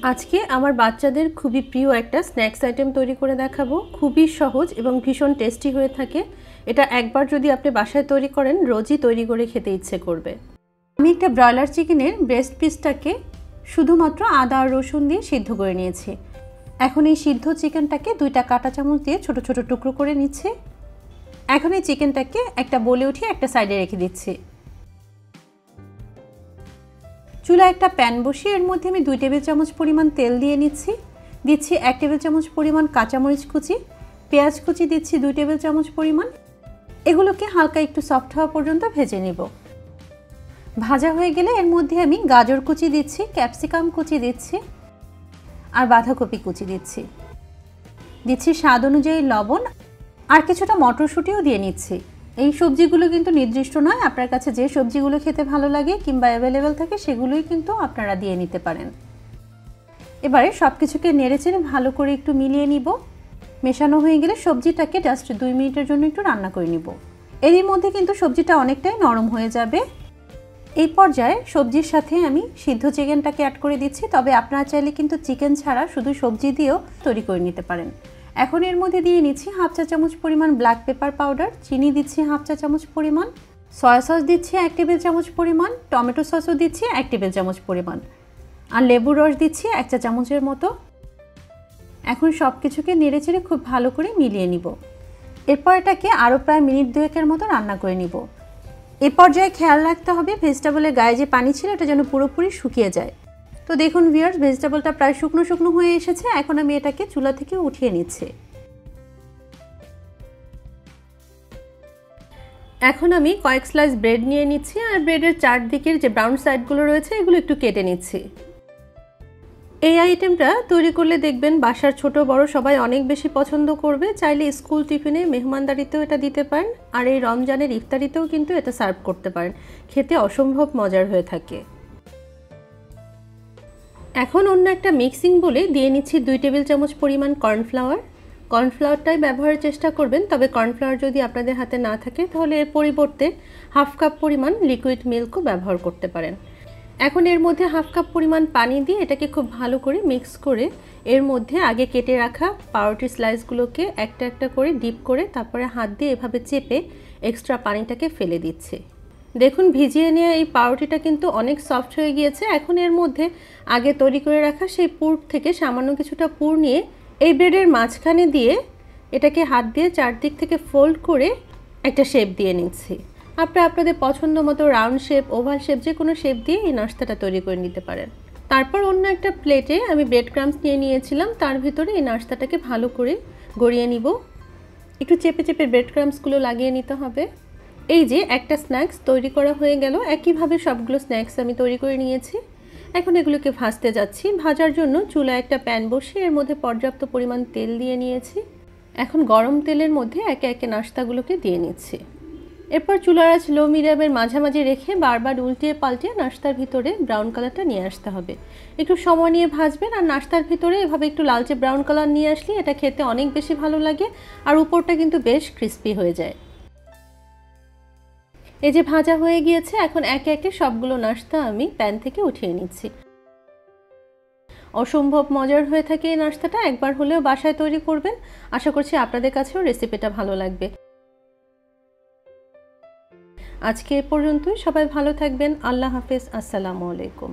আজকে আমার বাচ্চাদের খুবই প্রিয় একটা স্ন্যাক্স আইটেম তৈরি করে দেখাবো। খুবই সহজ এবং ভীষণ টেস্টি হয়ে থাকে। এটা একবার যদি আপনি বাসায় তৈরি করেন রোজই তৈরি করে খেতে ইচ্ছে করবে। আমি একটা ব্রয়লার চিকেনের ব্রেস্ট পিসটাকে শুধুমাত্র আদা আর রসুন দিয়ে সিদ্ধ করে নিয়েছি। এখন এই সিদ্ধ চিকেনটাকে 2টা কাঁটা চামচ দিয়ে ছোট ছোট টুকরো করে নিচ্ছি। এখন এই চিকেনটাকে একটা বলে উঠিয়ে একটা সাইডে রেখে দিচ্ছি। চুলায় একটা প্যান বসিয়ে এর মধ্যে আমি 2 টেবিল চামচ পরিমাণ তেল দিয়ে দিচ্ছি 1 টেবিল চামচ পরিমাণ কাঁচামরিচ কুচি, পেঁয়াজ কুচি দিচ্ছি 2 টেবিল চামচ পরিমাণ। এগুলোকে হালকা একটু সফট হওয়া পর্যন্ত ভেজে নিব। ভাজা হয়ে গেলে এর মধ্যে আমি গাজর কুচি দিচ্ছি, ক্যাপসিকাম কুচি দিচ্ছি আর বাঁধাকপি কুচি দিচ্ছি স্বাদ অনুযায়ী লবণ আর কিছুটা মটরশুঁটিও দিয়ে নিচ্ছি। এই সবজিগুলো কিন্তু নির্দিষ্ট নয়, আপনার কাছে যে সবজিগুলো খেতে ভালো লাগে কিংবা অ্যাভেলেবেল থাকে সেগুলোই কিন্তু আপনারা দিয়ে নিতে পারেন। এবারে সব কিছুকে নেড়েচেড়ে ভালো করে একটু মিলিয়ে নিব। মেশানো হয়ে গেলে সবজিটাকে জাস্ট 2 মিনিটের জন্য একটু রান্না করে নিব। এরই মধ্যে কিন্তু সবজিটা অনেকটাই নরম হয়ে যাবে। এই পর্যায়ে সবজির সাথে আমি সিদ্ধ চিকেনটাকে অ্যাড করে দিচ্ছি, তবে আপনারা চাইলে কিন্তু চিকেন ছাড়া শুধু সবজি দিয়েও তৈরি করে নিতে পারেন। এখন এর মধ্যে দিয়ে নিচ্ছি 1/2 চা চামচ পরিমাণ ব্ল্যাক পেপার পাউডার, চিনি দিচ্ছি 1/2 চা চামচ পরিমাণ, সয়া সস দিচ্ছি 1 টেবিল চামচ পরিমাণ, টমেটো সসও দিচ্ছি 1 টেবিল চামচ পরিমাণ আর লেবুর রস দিচ্ছি 1 চা চামচের মতো। এখন সব কিছুকে নেড়েচেড়ে খুব ভালো করে মিলিয়ে নিব। এরপর এটাকে আরও প্রায় মিনিট 2-এর মতো রান্না করে নিব। এই পর্যায়ে খেয়াল রাখতে হবে ভেজিটেবলের গায়ে যে পানি ছিল এটা যেন পুরোপুরি শুকিয়ে যায়। তো দেখুন ভিউয়ার্স, ভেজিটেবলটা প্রায় শুকনো শুকনো হয়ে এসেছে। এখন আমি এটাকে চুলা থেকে উঠিয়ে নিচ্ছি। এখন আমি কয়েক স্লাইস ব্রেড নিয়ে নিচ্ছি আর ব্রেডের চারদিকের যে ব্রাউন সাইডগুলো রয়েছে এগুলো একটু কেটে নিচ্ছি। এই আইটেমটা তৈরি করলে দেখবেন বাসার ছোট বড় সবাই অনেক বেশি পছন্দ করবে। চাইলে স্কুল টিফিনে মেহমানদারিতেও এটা দিতে পারেন আর এই রমজানের ইফতারিতেও কিন্তু এটা সার্ভ করতে পারেন। খেতে অসম্ভব মজার হয়ে থাকে। এখন অন্য একটা মিক্সিং বলে দিয়ে নিচ্ছি 2 টেবিল চামচ পরিমাণ কর্নফ্লাওয়ার। কর্নফ্লাওয়ারটাই ব্যবহারের চেষ্টা করবেন, তবে কর্নফ্লাওয়ার যদি আপনাদের হাতে না থাকে তাহলে এর পরিবর্তে 1/2 কাপ পরিমাণ লিকুইড মিল্কও ব্যবহার করতে পারেন। এখন এর মধ্যে 1/2 কাপ পরিমাণ পানি দিয়ে এটাকে খুব ভালো করে মিক্স করে এর মধ্যে আগে কেটে রাখা পাউরুটির স্লাইসগুলোকে একটা একটা করে ডিপ করে তারপরে হাত দিয়ে এভাবে চেপে এক্সট্রা পানিটাকে ফেলে দিচ্ছি। দেখুন ভিজিয়ে নেওয়া এই পাউরুটিটা কিন্তু অনেক সফট হয়ে গিয়েছে। এখন এর মধ্যে আগে তৈরি করে রাখা সেই পুর থেকে সামান্য কিছুটা পুর নিয়ে এই ব্রেডের মাঝখানে দিয়ে এটাকে হাত দিয়ে চারদিক থেকে ফোল্ড করে একটা শেপ দিয়ে নিচ্ছি। আপনারা আপনাদের পছন্দ মতো রাউন্ড শেপ, ওভাল শেপ যে কোনো শেপ দিয়ে এই নাস্তাটা তৈরি করে নিতে পারেন। তারপর অন্য একটা প্লেটে আমি ব্রেড ক্রাম্বস নিয়ে নিয়েছিলাম, তার ভিতরে এই নাস্তাটাকে ভালো করে গড়িয়ে নিব। একটু চেপে চেপে ব্রেড ক্রাম্বসগুলো লাগিয়ে নিতে হবে। এই যে একটা স্ন্যাক্স তৈরি করা হয়ে গেল। একইভাবে সবগুলো স্ন্যাক্স আমি তৈরি করে নিয়েছি। এখন এগুলোকে ভাজতে যাচ্ছি। ভাজার জন্য চুলায় একটা প্যান বসিয়ে এর মধ্যে পর্যাপ্ত পরিমাণ তেল দিয়ে নিয়েছি। এখন গরম তেলের মধ্যে একে একে নাস্তাগুলোকে দিয়ে নিচ্ছি। এরপর চুলার আঁচ লো মিডিয়ামের মাঝামাঝি রেখে বারবার উল্টিয়ে পাল্টিয়ে নাস্তার ভিতরে ব্রাউন কালারটা নিয়ে আসতে হবে। একটু সময় নিয়ে ভাজবেন আর নাস্তার ভিতরে এভাবে একটু লালচে ব্রাউন কালার নিয়ে আসলে এটা খেতে অনেক বেশি ভালো লাগে আর উপরটা কিন্তু বেশ ক্রিস্পি হয়ে যায়। এই যে ভাজা হয়ে গিয়েছে, এখন একে একে সবগুলো নাস্তা আমি প্যান থেকে উঠিয়ে নিচ্ছি। অসম্ভব মজার হয়ে থাকে এই নাস্তাটা। একবার হলেও বাসায় তৈরি করবেন। আশা করছি আপনাদের কাছেও রেসিপিটা ভালো লাগবে। আজকে এ পর্যন্তই। সবাই ভালো থাকবেন। আল্লাহ হাফেজ। আসসালামু আলাইকুম।